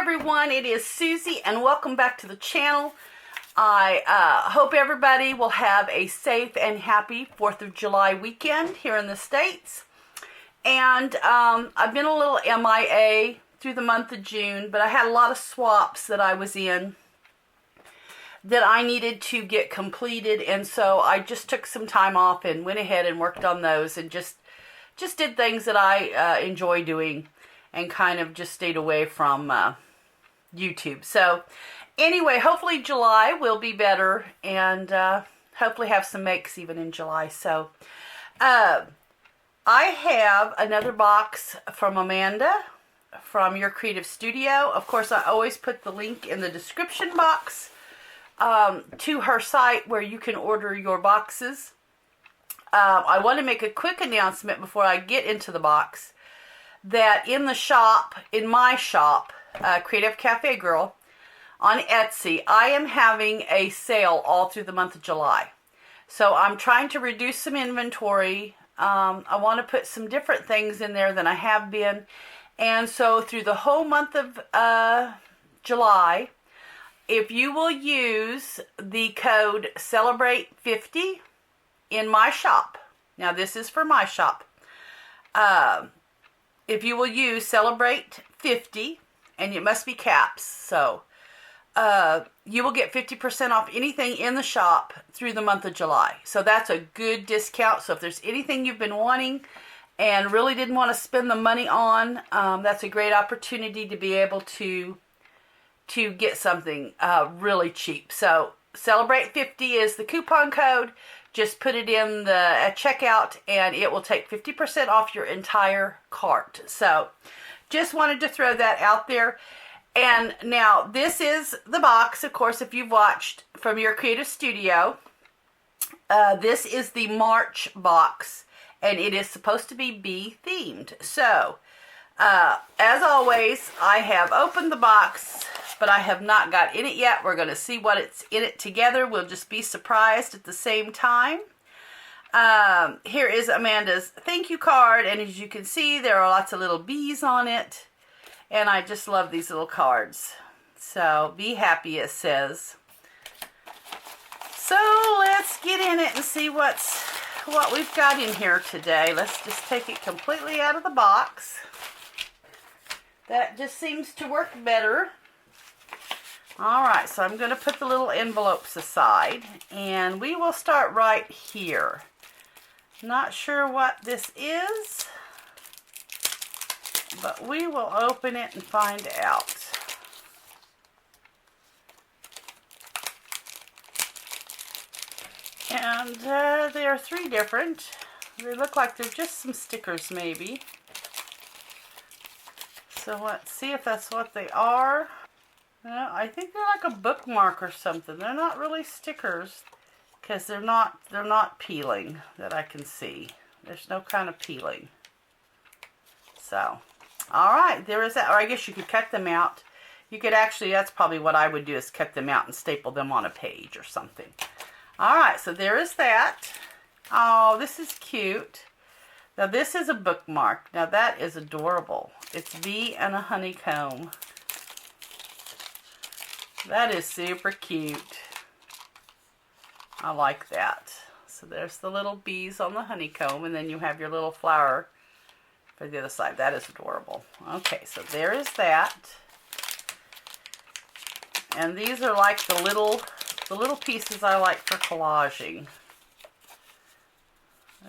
everyone, it is Susie and welcome back to the channel. I hope everybody will have a safe and happy 4th of July weekend here in the States. And I've been a little MIA through the month of June, but I had a lot of swaps that I was in that I needed to get completed, and so I just took some time off and went ahead and worked on those and just did things that I enjoy doing and kind of just stayed away from YouTube. So anyway, hopefully July will be better and hopefully have some makes even in July. So I have another box from Amanda from Your Creative Studio. Of course, I always put the link in the description box to her site where you can order your boxes. I want to make a quick announcement before I get into the box that in the shop, in my shop, Creative Cafe Girl on Etsy, I am having a sale all through the month of July. So I'm trying to reduce some inventory. I want to put some different things in there than I have been. And so through the whole month of July, if you will use the code CELEBRATE50 in my shop, now this is for my shop, if you will use CELEBRATE50, and it must be caps, so you will get 50% off anything in the shop through the month of July. So that's a good discount. So if there's anything you've been wanting and really didn't want to spend the money on, that's a great opportunity to be able to get something really cheap. So CELEBRATE50 is the coupon code. Just put it in the checkout and it will take 50% off your entire cart. So just wanted to throw that out there. And now this is the box, of course, if you've watched from Your Creative Studio. This is the March box and it is supposed to be bee themed. So as always, I have opened the box, but I have not got in it yet. We're going to see what it's in it together. We'll just be surprised at the same time. Here is Amanda's thank you card, and as you can see, there are lots of little bees on it, and I just love these little cards. So, be happy, it says. So, let's get in it and see what we've got in here today. Let's just take it completely out of the box. That just seems to work better. Alright, so I'm going to put the little envelopes aside, and we will start right here. Not sure what this is, but we will open it and find out. And there are 3 different. They look like they're just some stickers maybe. So let's see if that's what they are. I think they're like a bookmark or something. They're not really stickers because they're not peeling that I can see. There's no kind of peeling. So, all right, there is that. Or I guess you could cut them out. You could actually, that's probably what I would do, is cut them out and staple them on a page or something. All right, so there is that. Oh, this is cute. Now this is a bookmark. Now that is adorable. It's bee and a honeycomb. That is super cute. I like that. So there's the little bees on the honeycomb, and then you have your little flower for the other side. That is adorable. Okay, so there is that. And these are like the little pieces I like for collaging.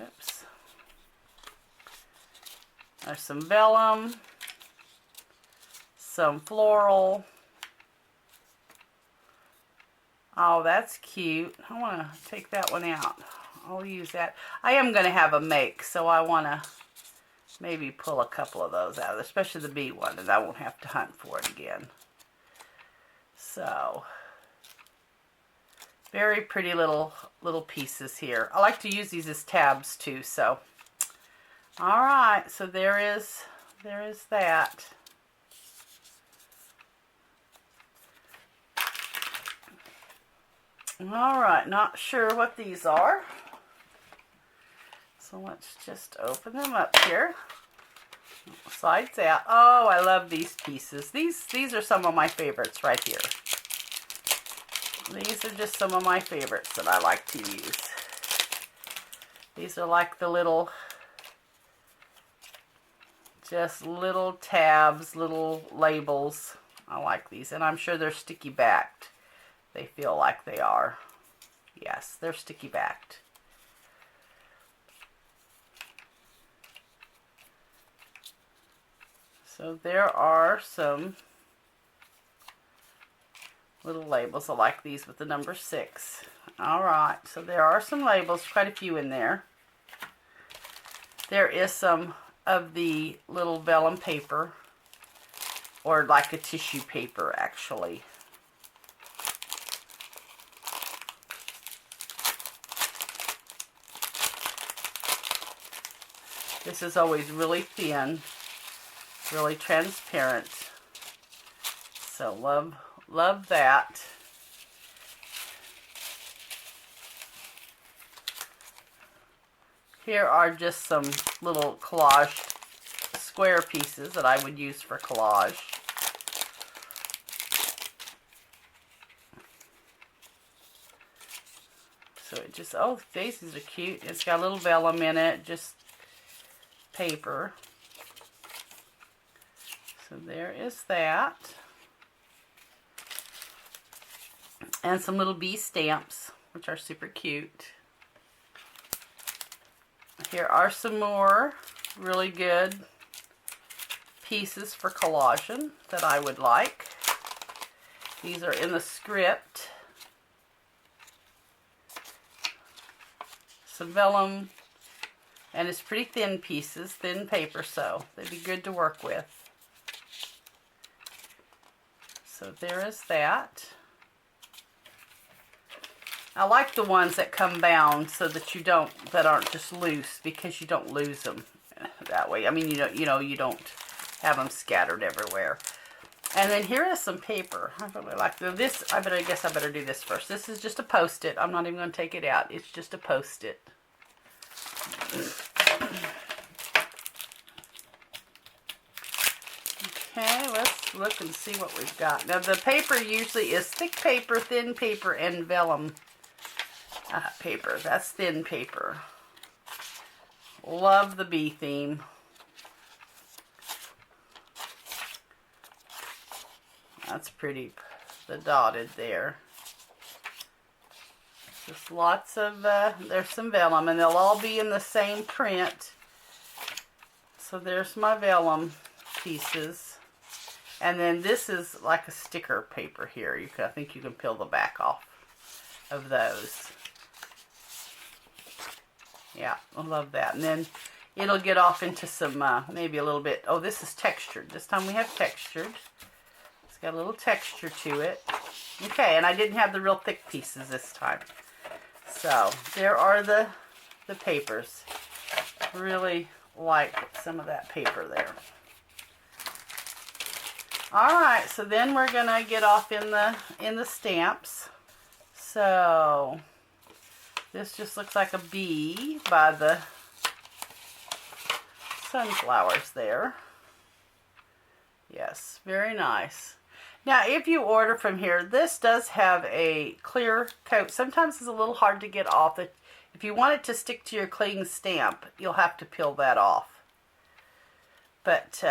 Oops. There's some vellum, some floral. Oh, that's cute. I want to take that one out. I'll use that. I am going to have a make, so I want to maybe pull a couple of those out, especially the bee one, and I won't have to hunt for it again. So, very pretty little pieces here. I like to use these as tabs too, so. All right, so there is that. Alright, not sure what these are. So let's just open them up here. Sides out. Oh, I love these pieces. These are some of my favorites right here. These are just some of my favorites that I like to use. These are like the little, just little tabs, little labels. I like these, and I'm sure they're sticky backed. They feel like they are. Yes, they're sticky backed. So there are some little labels. I like these with the number 6. Alright, so there are some labels, quite a few in there. There is some of the little vellum paper, or like a tissue paper actually. This is always really thin, really transparent. So love that. Here are just some little collage square pieces that I would use for collage. So it just, oh, these are cute. It's got a little vellum in it, just paper. So there is that. And some little bee stamps, which are super cute. Here are some more really good pieces for collaging that I would like. These are in the script. Some vellum, and it's pretty thin pieces, thin paper, so they'd be good to work with. So there is that. I like the ones that come bound so that you don't, that aren't just loose, because you don't lose them that way. I mean, you don't have them scattered everywhere. And then here is some paper. I really like this. I guess I better do this first. This is just a Post-it. I'm not even going to take it out. It's just a Post-it. Okay, let's look and see what we've got. Now the paper usually is thick paper, thin paper, and vellum paper. That's thin paper. Love the bee theme. That's pretty, the dotted there. Just lots of, there's some vellum, and they'll all be in the same print. So there's my vellum pieces. And then this is like a sticker paper here. I think you can peel the back off of those. Yeah, I love that. And then it'll get off into some, maybe a little bit, oh, this is textured. This time we have textured. It's got a little texture to it. Okay, and I didn't have the real thick pieces this time. So, there are the papers. Really like some of that paper there. Alright, so then we're going to get off in the stamps. So, this just looks like a bee by the sunflowers there. Yes, very nice. Now, if you order from here, this does have a clear coat. Sometimes it's a little hard to get off. If you want it to stick to your cling stamp, you'll have to peel that off. But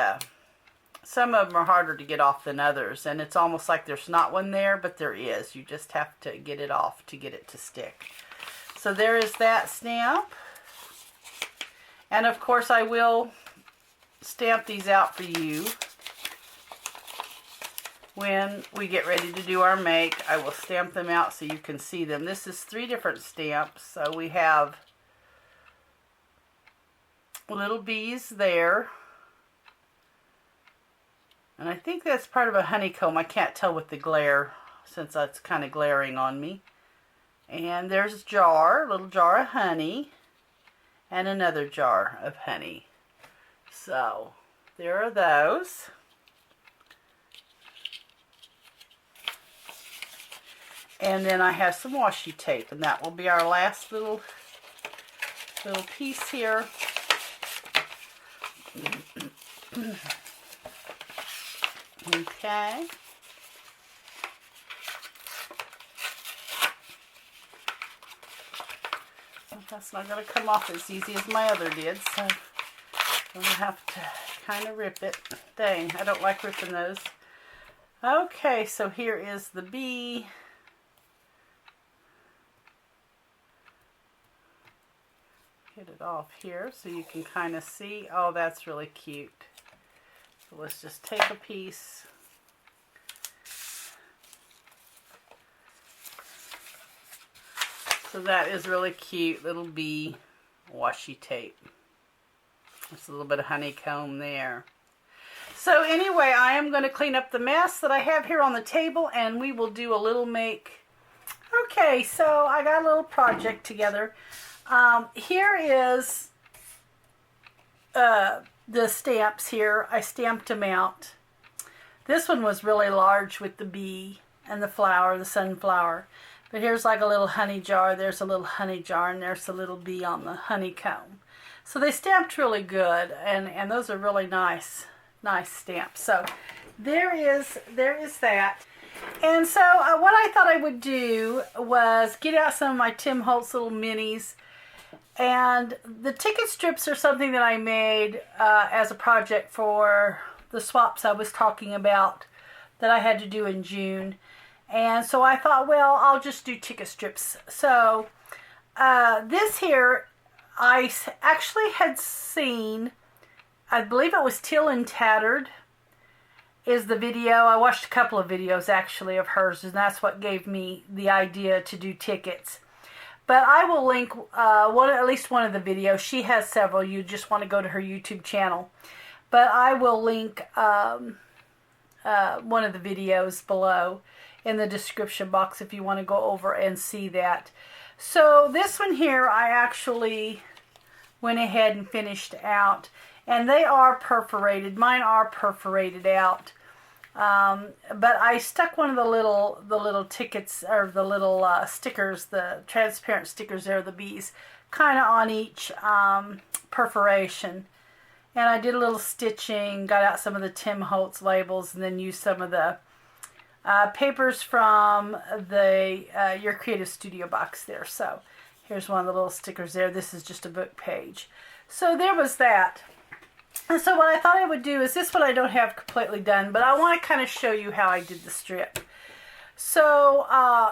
some of them are harder to get off than others, and it's almost like there's not one there, but there is. You just have to get it off to get it to stick. So there is that stamp. And of course I will stamp these out for you. When we get ready to do our make, I will stamp them out so you can see them. This is 3 different stamps. So we have little bees there. And I think that's part of a honeycomb. I can't tell with the glare since it's kind of glaring on me. And there's a jar, little jar of honey, and another jar of honey. So there are those. And then I have some washi tape, and that will be our last little piece here. Okay. That's not going to come off as easy as my other did, so I'm going to have to kind of rip it. Dang, I don't like ripping those. Okay, so here is the bee. Get it off here so you can kind of see. Oh, that's really cute. So let's just take a piece. So that is really cute little bee washi tape. There's a little bit of honeycomb there. So anyway, I am going to clean up the mess that I have here on the table, and we will do a little make. Okay, so I got a little project together. Here is the stamps here. I stamped them out. This one was really large with the bee and the flower, the sunflower. But here's like a little honey jar. There's a little honey jar, and there's a little bee on the honeycomb. So they stamped really good, and those are really nice stamps. So there is that. And so what I thought I would do was get out some of my Tim Holtz little minis. And the ticket strips are something that I made as a project for the swaps I was talking about that I had to do in June. And so I thought, well, I'll just do ticket strips. So this here, I actually had seen, I believe it was Teal and Tattered is the video. I watched a couple of videos actually of hers, and that's what gave me the idea to do tickets. But I will link at least one of the videos. She has several. You just want to go to her YouTube channel. But I will link one of the videos below in the description box if you want to go over and see that. So this one here I actually went ahead and finished out. And they are perforated. Mine are perforated out. But I stuck one of the little tickets, or the little stickers, the transparent stickers there, the bees, kind of on each perforation. And I did a little stitching, got out some of the Tim Holtz labels, and then used some of the papers from the Your Creative Studio box there. So here's one of the little stickers there. This is just a book page. So there was that. And so what I thought I would do is, this one I don't have completely done, but I want to kind of show you how I did the strip. So,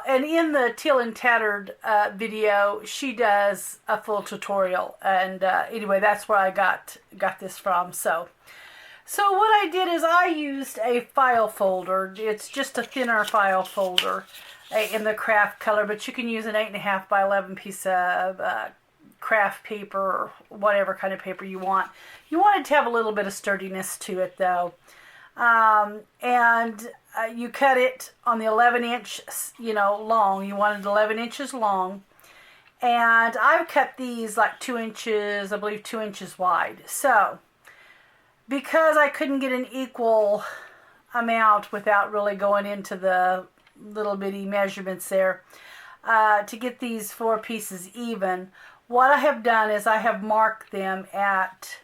and in the Teal and Tattered video, she does a full tutorial. And anyway, that's where I got this from. So what I did is I used a file folder. It's just a thinner file folder in the craft color, but you can use an 8.5 by 11 piece of craft paper or whatever kind of paper you want. You want it to have a little bit of sturdiness to it though. And you cut it on the 11-inch, long. You want it 11 inches long. And I've cut these like 2 inches, I believe 2 inches wide. So, because I couldn't get an equal amount without really going into the little bitty measurements there, to get these 4 pieces even, what I have done is I have marked them at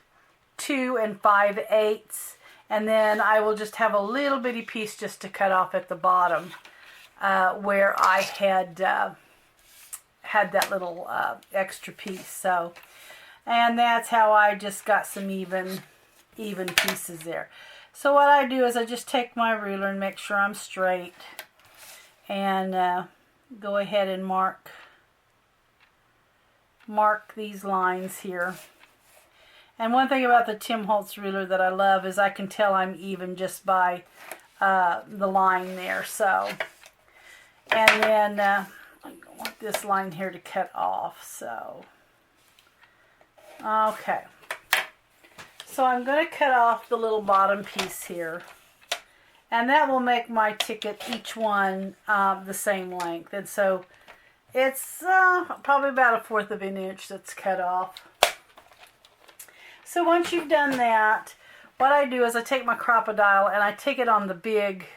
2 5/8, and then I will just have a little bitty piece just to cut off at the bottom where I had that little extra piece. So, and that's how I just got some even pieces there. So what I do is I just take my ruler and make sure I'm straight, and go ahead and mark these lines here. And one thing about the Tim Holtz ruler that I love is I can tell I'm even just by the line there. So, and then I want this line here to cut off. So, okay. So I'm going to cut off the little bottom piece here. And that will make my ticket, each one, the same length. And so it's probably about 1/4 of an inch that's cut off. So once you've done that, what I do is I take my crocodile and I take it on the big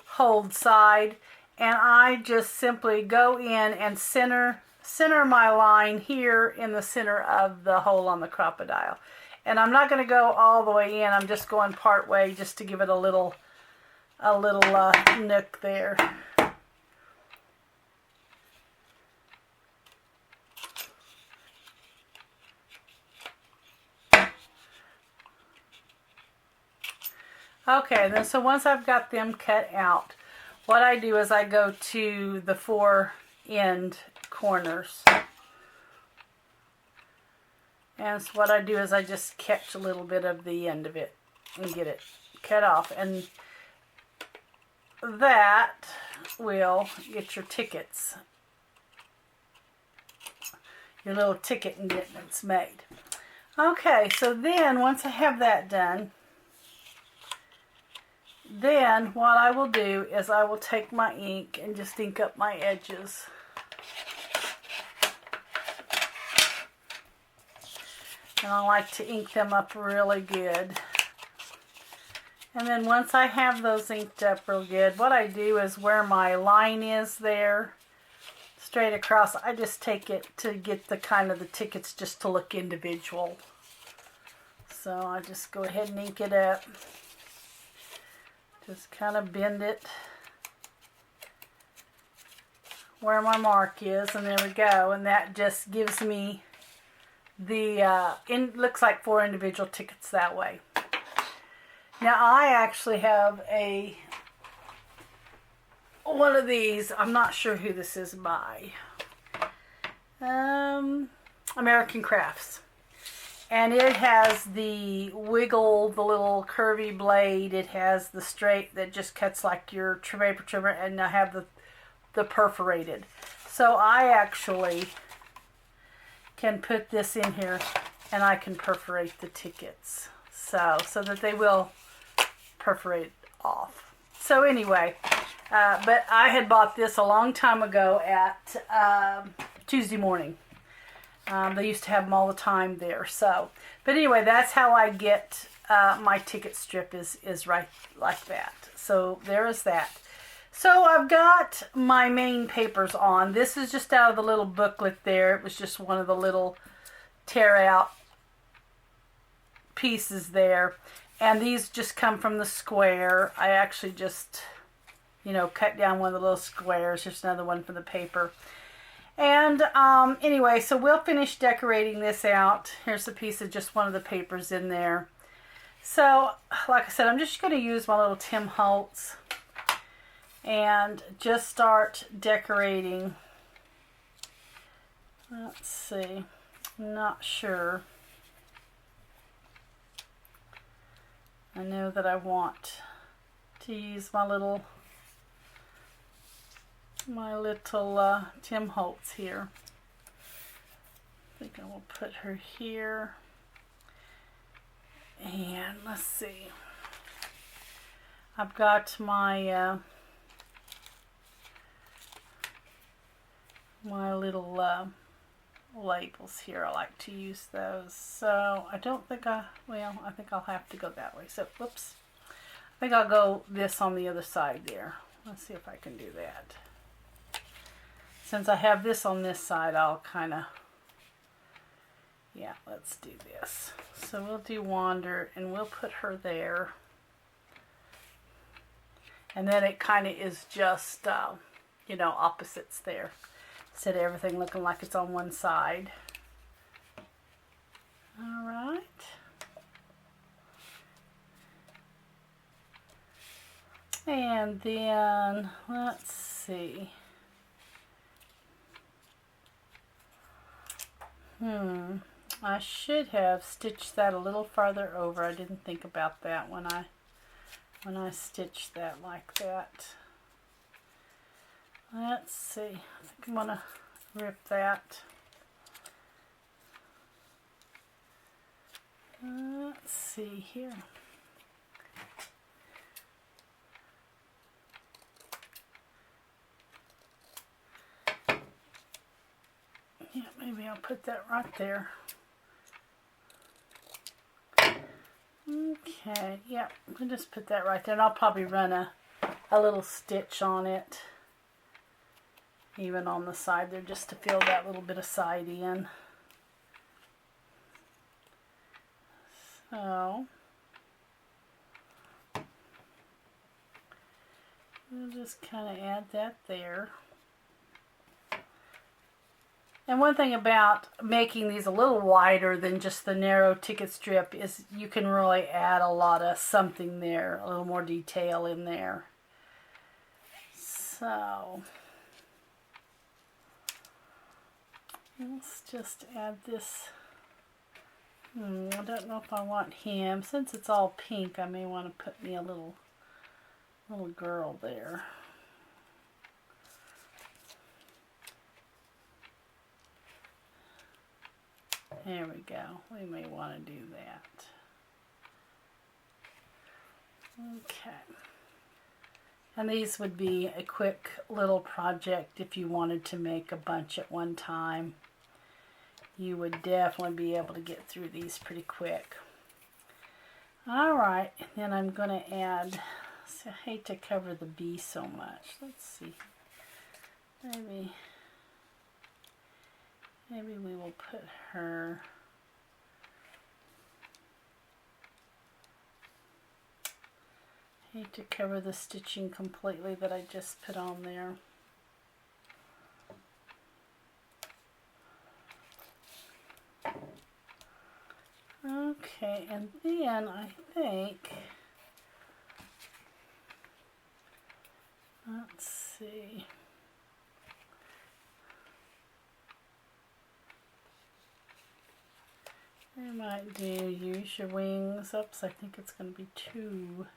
hold side, and I just simply go in and center my line here in the center of the hole on the crocodile. And I'm not going to go all the way in. I'm just going part way just to give it a little nook there. Okay, then so once I've got them cut out, what I do is I go to the 4 end corners. And so what I do is I just catch a little bit of the end of it and get it cut off. And that will get your tickets, your little ticket indentments made. Okay, so then once I have that done, then what I will do is I will take my ink and just ink up my edges. And I like to ink them up really good. And then once I have those inked up real good, what I do is where my line is there, straight across, I just take it to get the kind of the tickets just to look individual. So I just go ahead and ink it up. Just kind of bend it where my mark is, and there we go. And that just gives me the, looks like 4 individual tickets that way. Now I actually have one of these, I'm not sure who this is by, American Crafts. And it has the wiggle, the little curvy blade. It has the straight that just cuts like your paper trimmer, and I have the perforated. So I actually can put this in here and I can perforate the tickets. So that they will perforate off. So anyway, but I had bought this a long time ago at Tuesday Morning. They used to have them all the time there. So, but anyway, that's how I get my ticket strip is right like that. So there is that. So I've got my main papers on. This is just out of the little booklet there. It was just one of the little tear out pieces there. And these just come from the square. I actually just, cut down one of the little squares. There's another one for the paper. And anyway, so we'll finish decorating this out. Here's a piece of just one of the papers in there. So, like I said, I'm just going to use my little Tim Holtz and just start decorating. Let's see. I'm not sure. I know that I want to use my little Tim Holtz here. I think I will put her here. And let's see. I've got my my little labels here. I like to use those. So I don't think I think I'll have to go that way. So whoops. I think I'll go this on the other side there. Let's see if I can do that. Since I have this on this side, I'll kind of, let's do this. So we'll do Wander, and we'll put her there. And then it kind of is just, opposites there. Instead of everything looking like it's on one side. All right. And then, let's see. I should have stitched that a little farther over. I didn't think about that when I stitched that like that. Let's see. I think I'm gonna rip that. Let's see here. Yeah, maybe I'll put that right there. Okay, yeah, I'll just put that right there, and I'll probably run a little stitch on it, even on the side there, just to fill that little bit of side in. So we'll just kind of add that there. And one thing about making these a little wider than just the narrow ticket strip is you can really add a lot of something there, a little more detail in there. So let's just add this. I don't know if I want him. Since it's all pink, I may want to put me a little girl there. There we go. We may want to do that. Okay. And these would be a quick little project if you wanted to make a bunch at one time. You would definitely be able to get through these pretty quick. Alright, and then I'm going to add, so I hate to cover the bee so much. Let's see. Maybe we will put her. I hate to cover the stitching completely that I just put on there. Okay, and then I think, let's see. I might use your wings. Oops, I think it's going to be 2.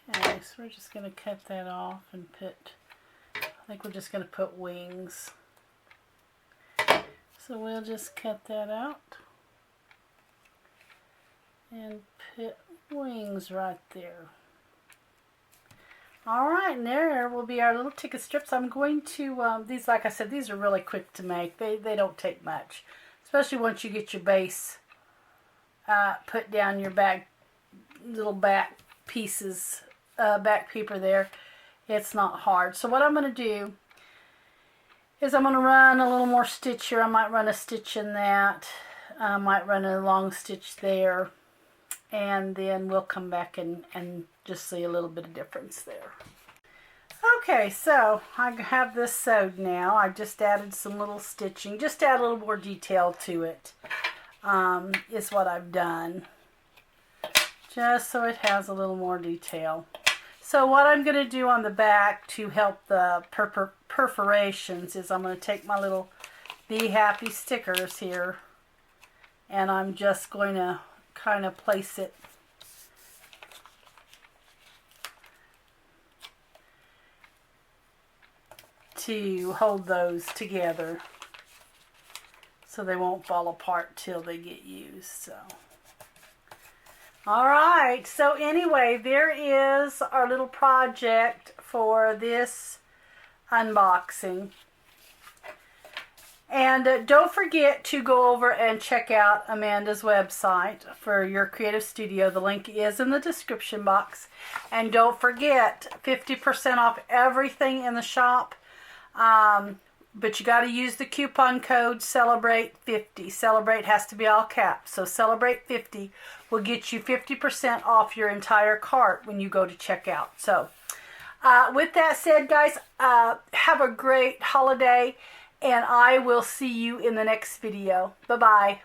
Okay, so we're just going to cut that off and put, I think we're just going to put wings. So we'll just cut that out and put wings right there. Alright, and there will be our little ticket strips. I'm going to, these, like I said, these are really quick to make. They don't take much, especially once you get your base put down your little back pieces, back paper there. It's not hard. So what I'm going to do is I'm going to run a little more stitch here. I might run a stitch in that. I might run a long stitch there. And then we'll come back and just see a little bit of difference there. Okay, so I have this sewed now. I just added some little stitching, just to add a little more detail to it, is what I've done. Just so it has a little more detail. So what I'm going to do on the back to help the perforations is I'm going to take my little Be Happy stickers here, and I'm just going to kind of place it to hold those together so they won't fall apart till they get used. So alright, so anyway, there is our little project for this unboxing. And don't forget to go over and check out Amanda's website for your creative studio. The link is in the description box. And don't forget, 50% off everything in the shop. But you got to use the coupon code CELEBRATE50. Celebrate has to be all caps. So CELEBRATE50 will get you 50% off your entire cart when you go to checkout. So with that said, guys, have a great holiday. And I will see you in the next video. Bye-bye.